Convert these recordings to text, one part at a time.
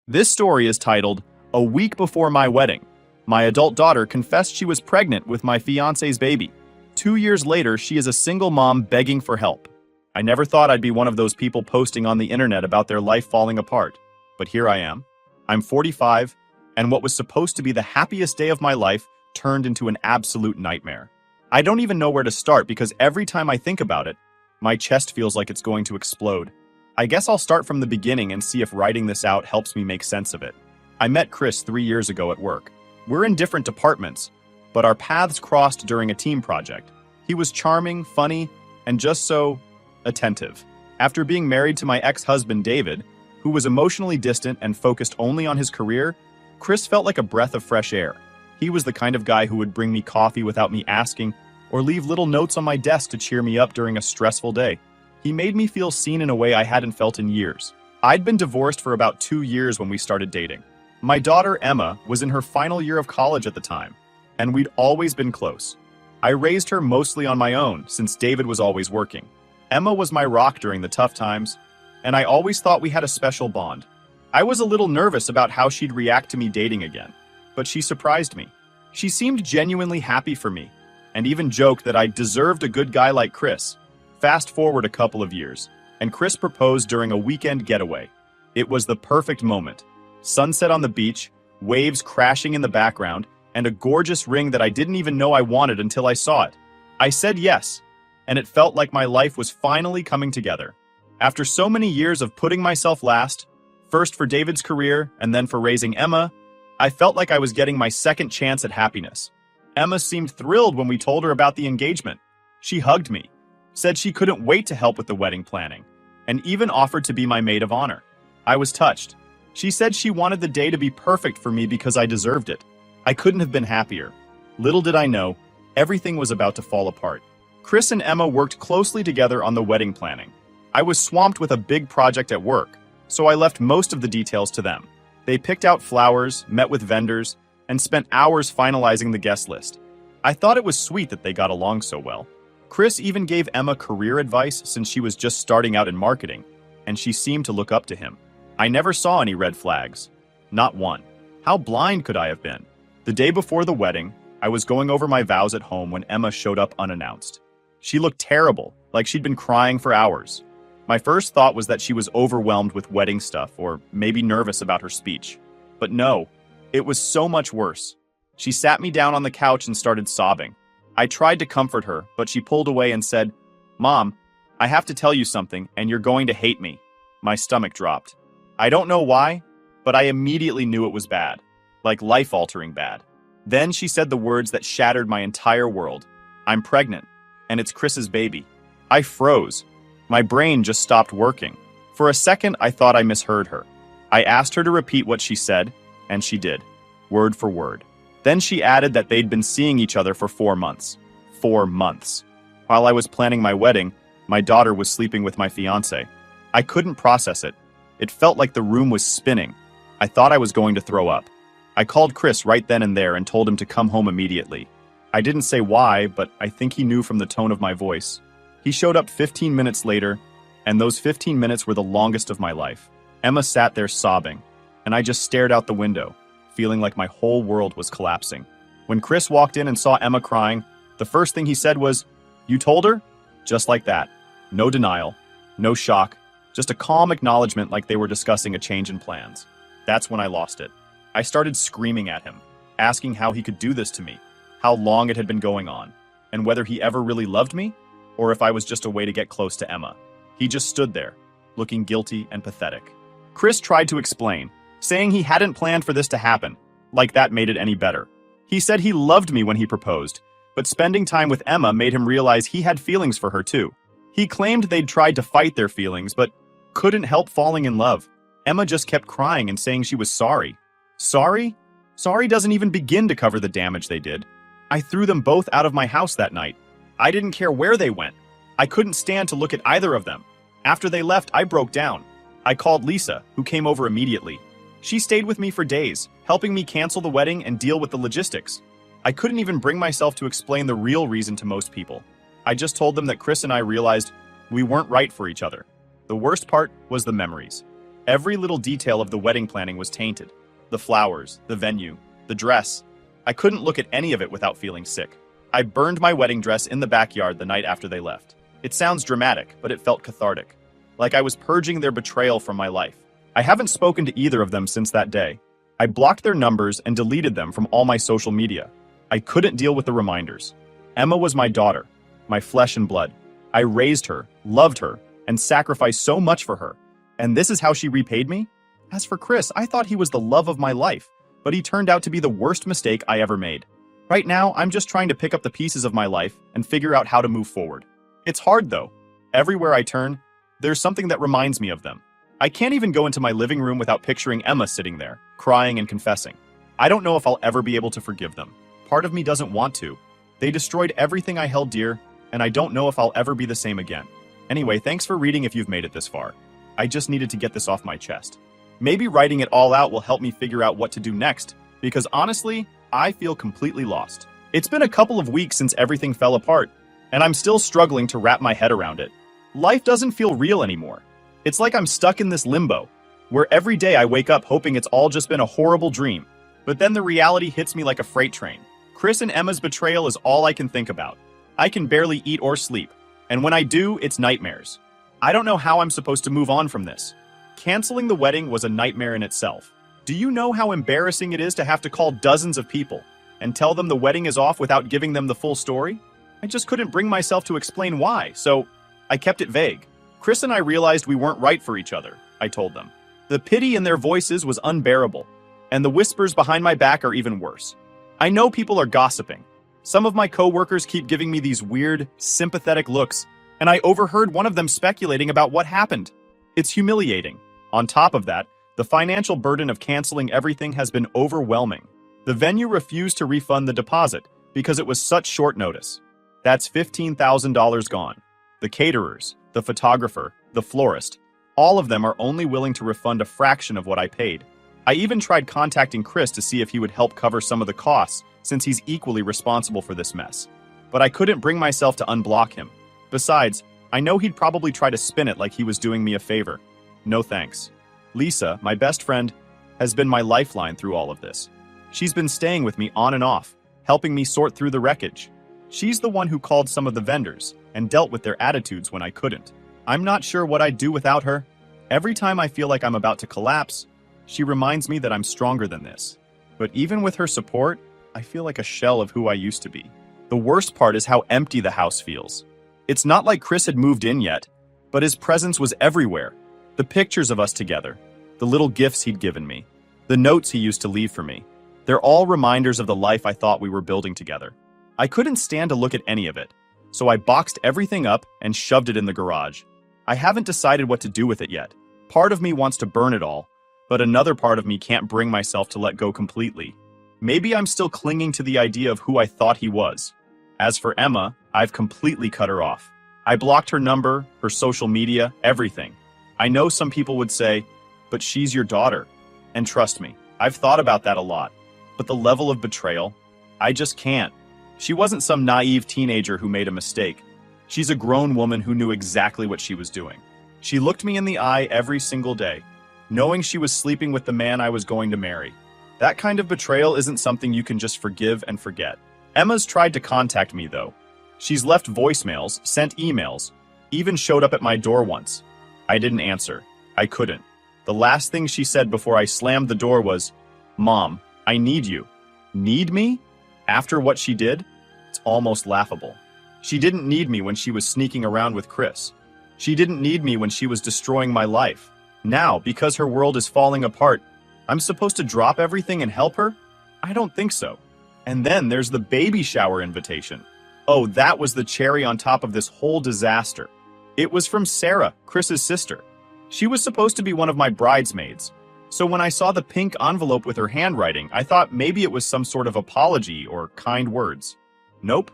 This story is titled, "A Week Before My Wedding." My adult daughter confessed she was pregnant with my fiancé's baby. 2 years later, she is a single mom begging for help. I never thought I'd be one of those people posting on the internet about their life falling apart. But here I am. I'm 45, and what was supposed to be the happiest day of my life turned into an absolute nightmare. I don't even know where to start because every time I think about it, my chest feels like it's going to explode. I guess I'll start from the beginning and see if writing this out helps me make sense of it. I met Chris 3 years ago at work. We're in different departments, but our paths crossed during a team project. He was charming, funny, and just so attentive. After being married to my ex-husband David, who was emotionally distant and focused only on his career, Chris felt like a breath of fresh air. He was the kind of guy who would bring me coffee without me asking, or leave little notes on my desk to cheer me up during a stressful day. He made me feel seen in a way I hadn't felt in years. I'd been divorced for about 2 years when we started dating. My daughter, Emma, was in her final year of college at the time, and we'd always been close. I raised her mostly on my own, since David was always working. Emma was my rock during the tough times, and I always thought we had a special bond. I was a little nervous about how she'd react to me dating again, but she surprised me. She seemed genuinely happy for me, and even joked that I deserved a good guy like Chris. Fast forward a couple of years, and Chris proposed during a weekend getaway. It was the perfect moment. Sunset on the beach, waves crashing in the background, and a gorgeous ring that I didn't even know I wanted until I saw it. I said yes, and it felt like my life was finally coming together. After so many years of putting myself last, first for David's career and then for raising Emma, I felt like I was getting my second chance at happiness. Emma seemed thrilled when we told her about the engagement. She hugged me, said she couldn't wait to help with the wedding planning, and even offered to be my maid of honor. I was touched. She said she wanted the day to be perfect for me because I deserved it. I couldn't have been happier. Little did I know, everything was about to fall apart. Chris and Emma worked closely together on the wedding planning. I was swamped with a big project at work, so I left most of the details to them. They picked out flowers, met with vendors, and spent hours finalizing the guest list. I thought it was sweet that they got along so well. Chris even gave Emma career advice since she was just starting out in marketing, and she seemed to look up to him. I never saw any red flags. Not one. How blind could I have been? The day before the wedding, I was going over my vows at home when Emma showed up unannounced. She looked terrible, like she'd been crying for hours. My first thought was that she was overwhelmed with wedding stuff or maybe nervous about her speech. But no, it was so much worse. She sat me down on the couch and started sobbing. I tried to comfort her, but she pulled away and said, "Mom, I have to tell you something, and you're going to hate me." My stomach dropped. I don't know why, but I immediately knew it was bad, like life-altering bad. Then she said the words that shattered my entire world. "I'm pregnant, and it's Chris's baby." I froze. My brain just stopped working. For a second, I thought I misheard her. I asked her to repeat what she said, and she did, word for word. Then she added that they'd been seeing each other for 4 months. 4 months. While I was planning my wedding, my daughter was sleeping with my fiancé. I couldn't process it. It felt like the room was spinning. I thought I was going to throw up. I called Chris right then and there and told him to come home immediately. I didn't say why, but I think he knew from the tone of my voice. He showed up 15 minutes later, and those 15 minutes were the longest of my life. Emma sat there sobbing, and I just stared out the window, feeling like my whole world was collapsing. When Chris walked in and saw Emma crying, the first thing he said was, "You told her?" Just like that. No denial, no shock, just a calm acknowledgement like they were discussing a change in plans. That's when I lost it. I started screaming at him, asking how he could do this to me, how long it had been going on, and whether he ever really loved me, or if I was just a way to get close to Emma. He just stood there, looking guilty and pathetic. Chris tried to explain, saying he hadn't planned for this to happen, like that made it any better. He said he loved me when he proposed, but spending time with Emma made him realize he had feelings for her too. He claimed they'd tried to fight their feelings, but couldn't help falling in love. Emma just kept crying and saying she was sorry. Sorry? Sorry doesn't even begin to cover the damage they did. I threw them both out of my house that night. I didn't care where they went. I couldn't stand to look at either of them. After they left, I broke down. I called Lisa, who came over immediately. She stayed with me for days, helping me cancel the wedding and deal with the logistics. I couldn't even bring myself to explain the real reason to most people. I just told them that Chris and I realized we weren't right for each other. The worst part was the memories. Every little detail of the wedding planning was tainted. The flowers, the venue, the dress. I couldn't look at any of it without feeling sick. I burned my wedding dress in the backyard the night after they left. It sounds dramatic, but it felt cathartic. Like I was purging their betrayal from my life. I haven't spoken to either of them since that day. I blocked their numbers and deleted them from all my social media. I couldn't deal with the reminders. Emma was my daughter, my flesh and blood. I raised her, loved her, and sacrificed so much for her. And this is how she repaid me? As for Chris, I thought he was the love of my life, but he turned out to be the worst mistake I ever made. Right now, I'm just trying to pick up the pieces of my life and figure out how to move forward. It's hard though. Everywhere I turn, there's something that reminds me of them. I can't even go into my living room without picturing Emma sitting there, crying and confessing. I don't know if I'll ever be able to forgive them. Part of me doesn't want to. They destroyed everything I held dear, and I don't know if I'll ever be the same again. Anyway, thanks for reading if you've made it this far. I just needed to get this off my chest. Maybe writing it all out will help me figure out what to do next, because honestly, I feel completely lost. It's been a couple of weeks since everything fell apart, and I'm still struggling to wrap my head around it. Life doesn't feel real anymore. It's like I'm stuck in this limbo, where every day I wake up hoping it's all just been a horrible dream, but then the reality hits me like a freight train. Chris and Emma's betrayal is all I can think about. I can barely eat or sleep, and when I do, it's nightmares. I don't know how I'm supposed to move on from this. Canceling the wedding was a nightmare in itself. Do you know how embarrassing it is to have to call dozens of people and tell them the wedding is off without giving them the full story? I just couldn't bring myself to explain why, so I kept it vague. Chris and I realized we weren't right for each other, I told them. The pity in their voices was unbearable, and the whispers behind my back are even worse. I know people are gossiping. Some of my coworkers keep giving me these weird, sympathetic looks, and I overheard one of them speculating about what happened. It's humiliating. On top of that, the financial burden of canceling everything has been overwhelming. The venue refused to refund the deposit because it was such short notice. That's $15,000 gone. The caterers, the photographer, the florist, all of them are only willing to refund a fraction of what I paid. I even tried contacting Chris to see if he would help cover some of the costs, since he's equally responsible for this mess. But I couldn't bring myself to unblock him. Besides, I know he'd probably try to spin it like he was doing me a favor. No thanks. Lisa, my best friend, has been my lifeline through all of this. She's been staying with me on and off, helping me sort through the wreckage. She's the one who called some of the vendors and dealt with their attitudes when I couldn't. I'm not sure what I'd do without her. Every time I feel like I'm about to collapse, she reminds me that I'm stronger than this. But even with her support, I feel like a shell of who I used to be. The worst part is how empty the house feels. It's not like Chris had moved in yet, but his presence was everywhere. The pictures of us together, the little gifts he'd given me, the notes he used to leave for me. They're all reminders of the life I thought we were building together. I couldn't stand to look at any of it, so I boxed everything up and shoved it in the garage. I haven't decided what to do with it yet. Part of me wants to burn it all, but another part of me can't bring myself to let go completely. Maybe I'm still clinging to the idea of who I thought he was. As for Emma, I've completely cut her off. I blocked her number, her social media, everything. I know some people would say, but she's your daughter. And trust me, I've thought about that a lot. But the level of betrayal, I just can't. She wasn't some naive teenager who made a mistake. She's a grown woman who knew exactly what she was doing. She looked me in the eye every single day, knowing she was sleeping with the man I was going to marry. That kind of betrayal isn't something you can just forgive and forget. Emma's tried to contact me, though. She's left voicemails, sent emails, even showed up at my door once. I didn't answer. I couldn't. The last thing she said before I slammed the door was, "Mom, I need you." Need me? After what she did? It's almost laughable. She didn't need me when she was sneaking around with Chris. She didn't need me when she was destroying my life. Now, because her world is falling apart, I'm supposed to drop everything and help her? I don't think so. And then there's the baby shower invitation. Oh, that was the cherry on top of this whole disaster. It was from Sarah, Chris's sister. She was supposed to be one of my bridesmaids. So when I saw the pink envelope with her handwriting, I thought maybe it was some sort of apology or kind words. Nope.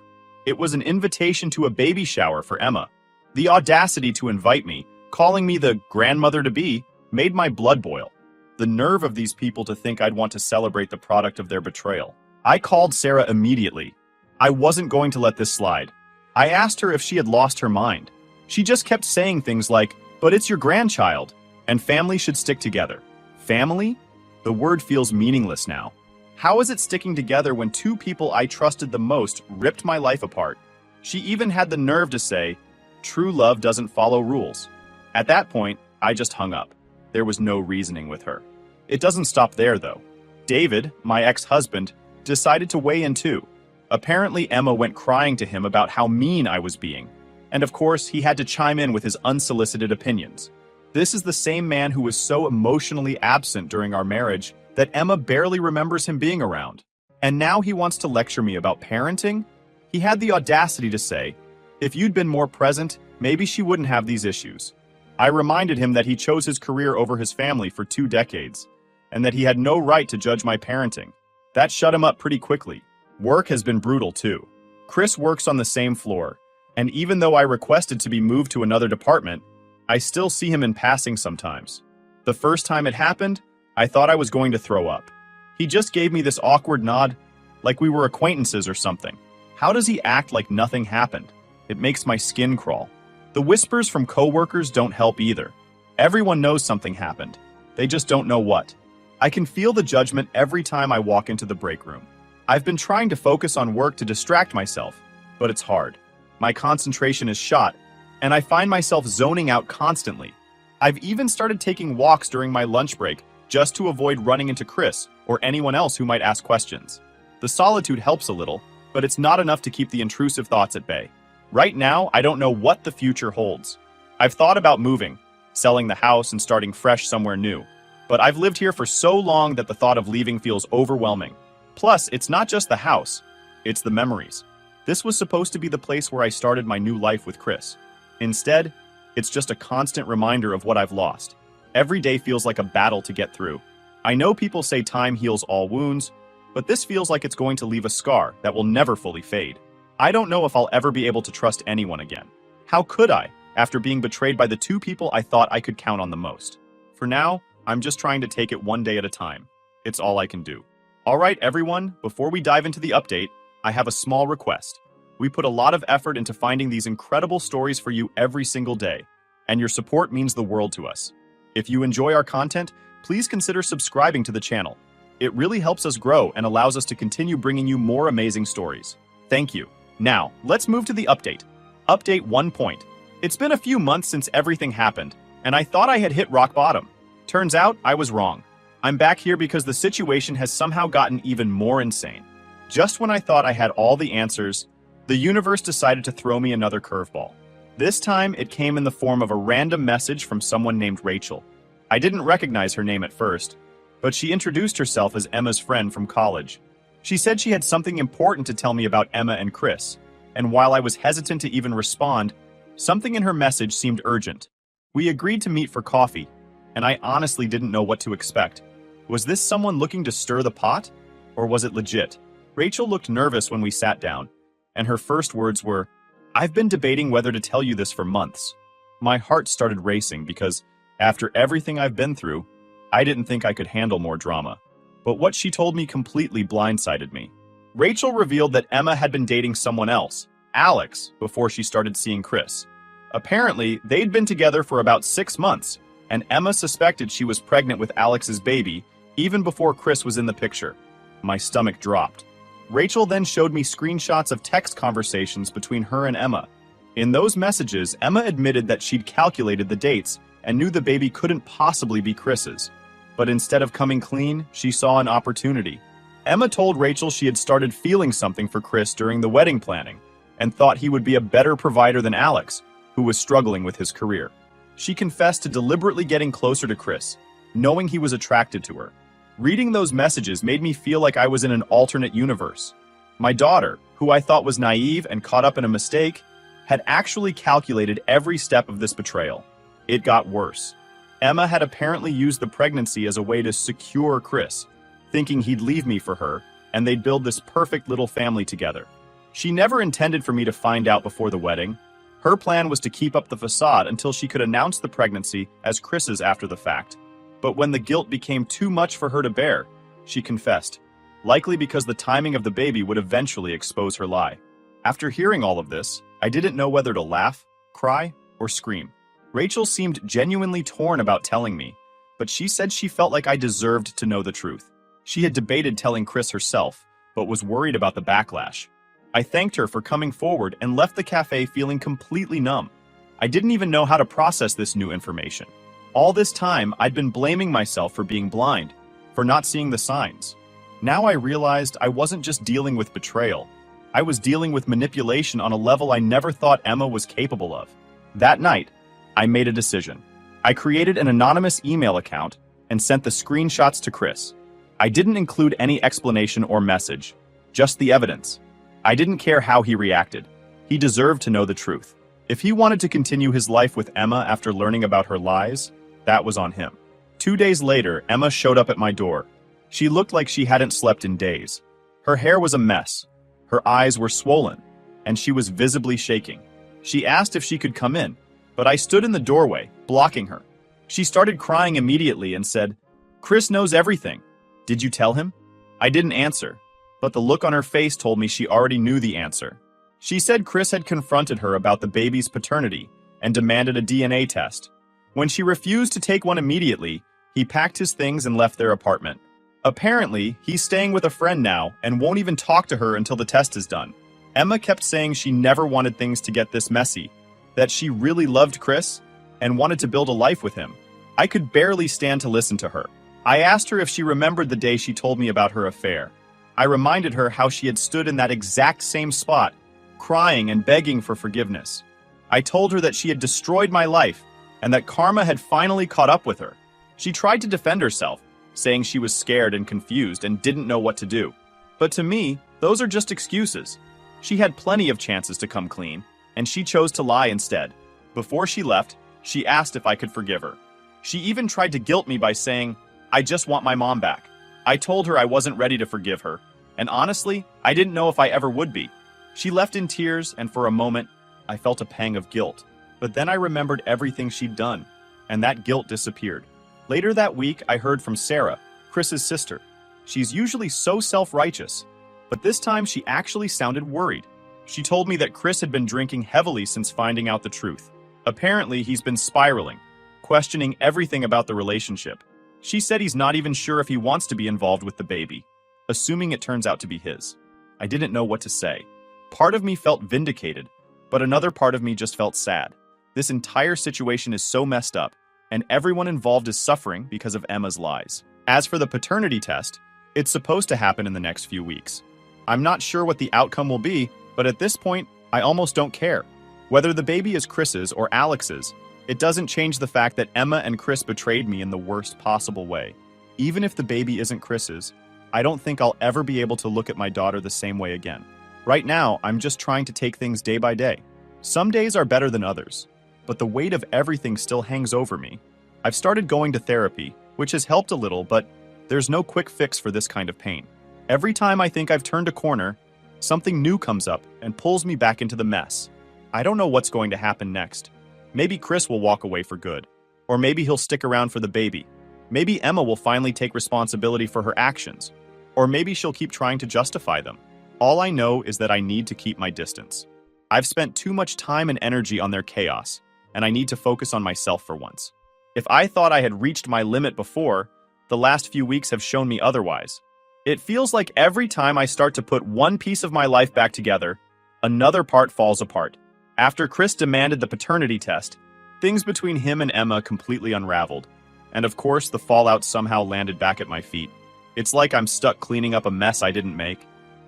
It was an invitation to a baby shower for Emma. The audacity to invite me, calling me the grandmother-to-be, made my blood boil. The nerve of these people to think I'd want to celebrate the product of their betrayal. I called Sarah immediately. I wasn't going to let this slide. I asked her if she had lost her mind. She just kept saying things like, "But it's your grandchild." And family should stick together. Family? The word feels meaningless now. How is it sticking together when two people I trusted the most ripped my life apart? She even had the nerve to say, "True love doesn't follow rules." At that point, I just hung up. There was no reasoning with her. It doesn't stop there, though. David, my ex-husband, decided to weigh in too. Apparently, Emma went crying to him about how mean I was being. And of course, he had to chime in with his unsolicited opinions. This is the same man who was so emotionally absent during our marriage that Emma barely remembers him being around. And now he wants to lecture me about parenting? He had the audacity to say, "If you'd been more present, maybe she wouldn't have these issues." I reminded him that he chose his career over his family for 2 decades, and that he had no right to judge my parenting. That shut him up pretty quickly. Work has been brutal too. Chris works on the same floor, and even though I requested to be moved to another department, I still see him in passing sometimes. The first time it happened, I thought I was going to throw up. He just gave me this awkward nod, like we were acquaintances or something. How does he act like nothing happened? It makes my skin crawl. The whispers from coworkers don't help either. Everyone knows something happened. They just don't know what. I can feel the judgment every time I walk into the break room. I've been trying to focus on work to distract myself, but it's hard. My concentration is shot, and I find myself zoning out constantly. I've even started taking walks during my lunch break just to avoid running into Chris or anyone else who might ask questions. The solitude helps a little, but it's not enough to keep the intrusive thoughts at bay. Right now, I don't know what the future holds. I've thought about moving, selling the house and starting fresh somewhere new. But I've lived here for so long that the thought of leaving feels overwhelming. Plus, it's not just the house, it's the memories. This was supposed to be the place where I started my new life with Chris. Instead, it's just a constant reminder of what I've lost. Every day feels like a battle to get through. I know people say time heals all wounds, but this feels like it's going to leave a scar that will never fully fade. I don't know if I'll ever be able to trust anyone again. How could I, after being betrayed by the 2 people I thought I could count on the most? For now, I'm just trying to take it one day at a time. It's all I can do. All right, everyone, before we dive into the update, I have a small request. We put a lot of effort into finding these incredible stories for you every single day, and your support means the world to us. If you enjoy our content, please consider subscribing to the channel. It really helps us grow and allows us to continue bringing you more amazing stories. Thank you. Now, let's move to the update. Update 1 point. It's been a few months since everything happened, and I thought I had hit rock bottom. Turns out, I was wrong. I'm back here because the situation has somehow gotten even more insane. Just when I thought I had all the answers, the universe decided to throw me another curveball. This time, it came in the form of a random message from someone named Rachel. I didn't recognize her name at first, but she introduced herself as Emma's friend from college. She said she had something important to tell me about Emma and Chris, and while I was hesitant to even respond, something in her message seemed urgent. We agreed to meet for coffee, and I honestly didn't know what to expect. Was this someone looking to stir the pot? Or was it legit? Rachel looked nervous when we sat down, and her first words were, "I've been debating whether to tell you this for months." My heart started racing because, after everything I've been through, I didn't think I could handle more drama. But what she told me completely blindsided me. Rachel revealed that Emma had been dating someone else, Alex, before she started seeing Chris. Apparently, they'd been together for about 6 months, and Emma suspected she was pregnant with Alex's baby even before Chris was in the picture. My stomach dropped. Rachel then showed me screenshots of text conversations between her and Emma. In those messages, Emma admitted that she'd calculated the dates and knew the baby couldn't possibly be Chris's. But instead of coming clean, she saw an opportunity. Emma told Rachel she had started feeling something for Chris during the wedding planning and thought he would be a better provider than Alex, who was struggling with his career. She confessed to deliberately getting closer to Chris, knowing he was attracted to her. Reading those messages made me feel like I was in an alternate universe. My daughter, who I thought was naive and caught up in a mistake, had actually calculated every step of this betrayal. It got worse. Emma had apparently used the pregnancy as a way to secure Chris, thinking he'd leave me for her, and they'd build this perfect little family together. She never intended for me to find out before the wedding. Her plan was to keep up the facade until she could announce the pregnancy as Chris's after the fact. But when the guilt became too much for her to bear, she confessed, likely because the timing of the baby would eventually expose her lie. After hearing all of this, I didn't know whether to laugh, cry, or scream. Rachel seemed genuinely torn about telling me, but she said she felt like I deserved to know the truth. She had debated telling Chris herself, but was worried about the backlash. I thanked her for coming forward and left the cafe feeling completely numb. I didn't even know how to process this new information. All this time, I'd been blaming myself for being blind, for not seeing the signs. Now I realized I wasn't just dealing with betrayal. I was dealing with manipulation on a level I never thought Emma was capable of. That night, I made a decision. I created an anonymous email account and sent the screenshots to Chris. I didn't include any explanation or message, just the evidence. I didn't care how he reacted. He deserved to know the truth. If he wanted to continue his life with Emma after learning about her lies, that was on him. 2 days later, Emma showed up at my door. She looked like she hadn't slept in days. Her hair was a mess. Her eyes were swollen, and she was visibly shaking. She asked if she could come in, but I stood in the doorway, blocking her. She started crying immediately and said, "Chris knows everything. Did you tell him?" I didn't answer, but the look on her face told me she already knew the answer. She said Chris had confronted her about the baby's paternity and demanded a DNA test. When she refused to take one immediately, he packed his things and left their apartment. Apparently, he's staying with a friend now and won't even talk to her until the test is done. Emma kept saying she never wanted things to get this messy, that she really loved Chris and wanted to build a life with him. I could barely stand to listen to her. I asked her if she remembered the day she told me about her affair. I reminded her how she had stood in that exact same spot, crying and begging for forgiveness. I told her that she had destroyed my life and that karma had finally caught up with her. She tried to defend herself, saying she was scared and confused and didn't know what to do. But to me, those are just excuses. She had plenty of chances to come clean, and she chose to lie instead. Before she left, she asked if I could forgive her. She even tried to guilt me by saying, "I just want my mom back." I told her I wasn't ready to forgive her, and honestly, I didn't know if I ever would be. She left in tears, and for a moment, I felt a pang of guilt. But then I remembered everything she'd done, and that guilt disappeared. Later that week, I heard from Sarah, Chris's sister. She's usually so self-righteous, but this time she actually sounded worried. She told me that Chris had been drinking heavily since finding out the truth. Apparently, he's been spiraling, questioning everything about the relationship. She said he's not even sure if he wants to be involved with the baby, assuming it turns out to be his. I didn't know what to say. Part of me felt vindicated, but another part of me just felt sad. This entire situation is so messed up, and everyone involved is suffering because of Emma's lies. As for the paternity test, it's supposed to happen in the next few weeks. I'm not sure what the outcome will be, but at this point, I almost don't care. Whether the baby is Chris's or Alex's, it doesn't change the fact that Emma and Chris betrayed me in the worst possible way. Even if the baby isn't Chris's, I don't think I'll ever be able to look at my daughter the same way again. Right now, I'm just trying to take things day by day. Some days are better than others, but the weight of everything still hangs over me. I've started going to therapy, which has helped a little, but there's no quick fix for this kind of pain. Every time I think I've turned a corner, something new comes up and pulls me back into the mess. I don't know what's going to happen next. Maybe Chris will walk away for good, or maybe he'll stick around for the baby. Maybe Emma will finally take responsibility for her actions, or maybe she'll keep trying to justify them. All I know is that I need to keep my distance. I've spent too much time and energy on their chaos, and I need to focus on myself for once. If I thought I had reached my limit before, the last few weeks have shown me otherwise. It feels like every time I start to put one piece of my life back together, another part falls apart. After Chris demanded the paternity test, things between him and Emma completely unraveled. And of course, the fallout somehow landed back at my feet. It's like I'm stuck cleaning up a mess I didn't make.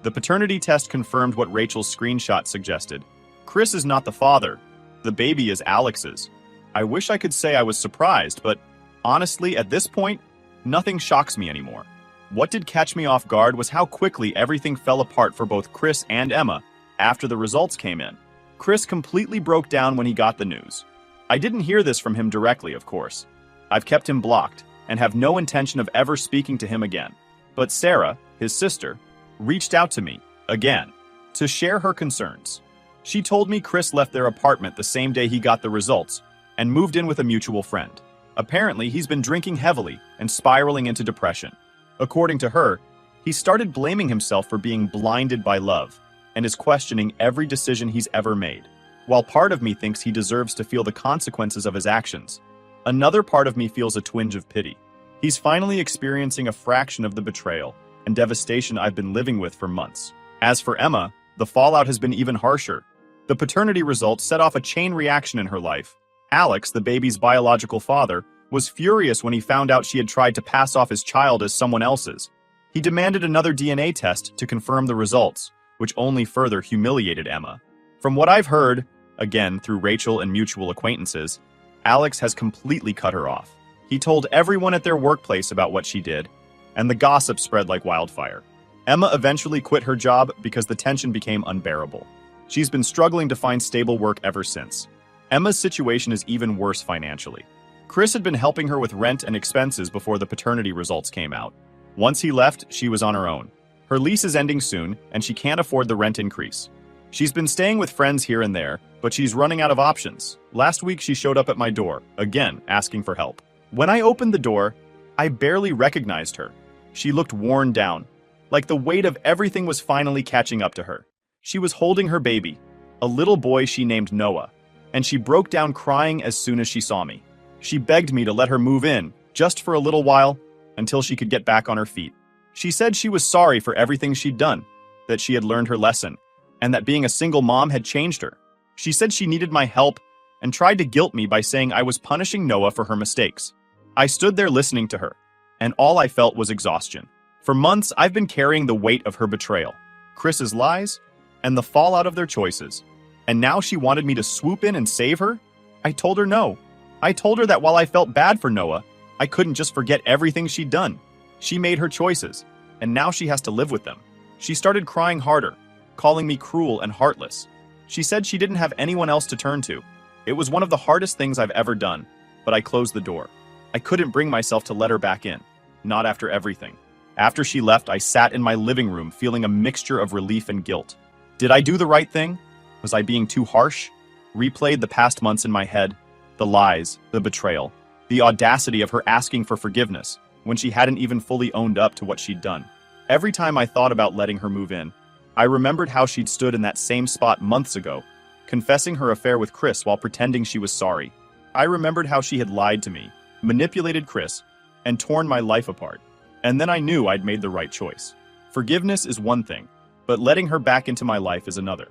The paternity test confirmed what Rachel's screenshot suggested. Chris is not the father. The baby is Alex's. I wish I could say I was surprised, but honestly, at this point, nothing shocks me anymore. What did catch me off guard was how quickly everything fell apart for both Chris and Emma after the results came in. Chris completely broke down when he got the news. I didn't hear this from him directly, of course. I've kept him blocked and have no intention of ever speaking to him again. But Sarah, his sister, reached out to me, again, to share her concerns. She told me Chris left their apartment the same day he got the results and moved in with a mutual friend. Apparently, he's been drinking heavily and spiraling into depression. According to her, he started blaming himself for being blinded by love and is questioning every decision he's ever made. While part of me thinks he deserves to feel the consequences of his actions, another part of me feels a twinge of pity. He's finally experiencing a fraction of the betrayal and devastation I've been living with for months. As for Emma, the fallout has been even harsher. The paternity results set off a chain reaction in her life. Alex, the baby's biological father, was furious when he found out she had tried to pass off his child as someone else's. He demanded another DNA test to confirm the results, which only further humiliated Emma. From what I've heard, again through Rachel and mutual acquaintances, Alex has completely cut her off. He told everyone at their workplace about what she did, and the gossip spread like wildfire. Emma eventually quit her job because the tension became unbearable. She's been struggling to find stable work ever since. Emma's situation is even worse financially. Chris had been helping her with rent and expenses before the paternity results came out. Once he left, she was on her own. Her lease is ending soon, and she can't afford the rent increase. She's been staying with friends here and there, but she's running out of options. Last week, she showed up at my door, again asking for help. When I opened the door, I barely recognized her. She looked worn down, like the weight of everything was finally catching up to her. She was holding her baby, a little boy she named Noah, and she broke down crying as soon as she saw me. She begged me to let her move in, just for a little while, until she could get back on her feet. She said she was sorry for everything she'd done, that she had learned her lesson, and that being a single mom had changed her. She said she needed my help and tried to guilt me by saying I was punishing Noah for her mistakes. I stood there listening to her, and all I felt was exhaustion. For months, I've been carrying the weight of her betrayal, Chris's lies, and the fallout of their choices. And now she wanted me to swoop in and save her? I told her no. I told her that while I felt bad for Noah, I couldn't just forget everything she'd done. She made her choices, and now she has to live with them. She started crying harder, calling me cruel and heartless. She said she didn't have anyone else to turn to. It was one of the hardest things I've ever done, but I closed the door. I couldn't bring myself to let her back in, not after everything. After she left, I sat in my living room feeling a mixture of relief and guilt. Did I do the right thing? Was I being too harsh? Replayed the past months in my head, the lies, the betrayal, the audacity of her asking for forgiveness when she hadn't even fully owned up to what she'd done. Every time I thought about letting her move in, I remembered how she'd stood in that same spot months ago, confessing her affair with Chris while pretending she was sorry. I remembered how she had lied to me, manipulated Chris, and torn my life apart. And then I knew I'd made the right choice. Forgiveness is one thing, but letting her back into my life is another.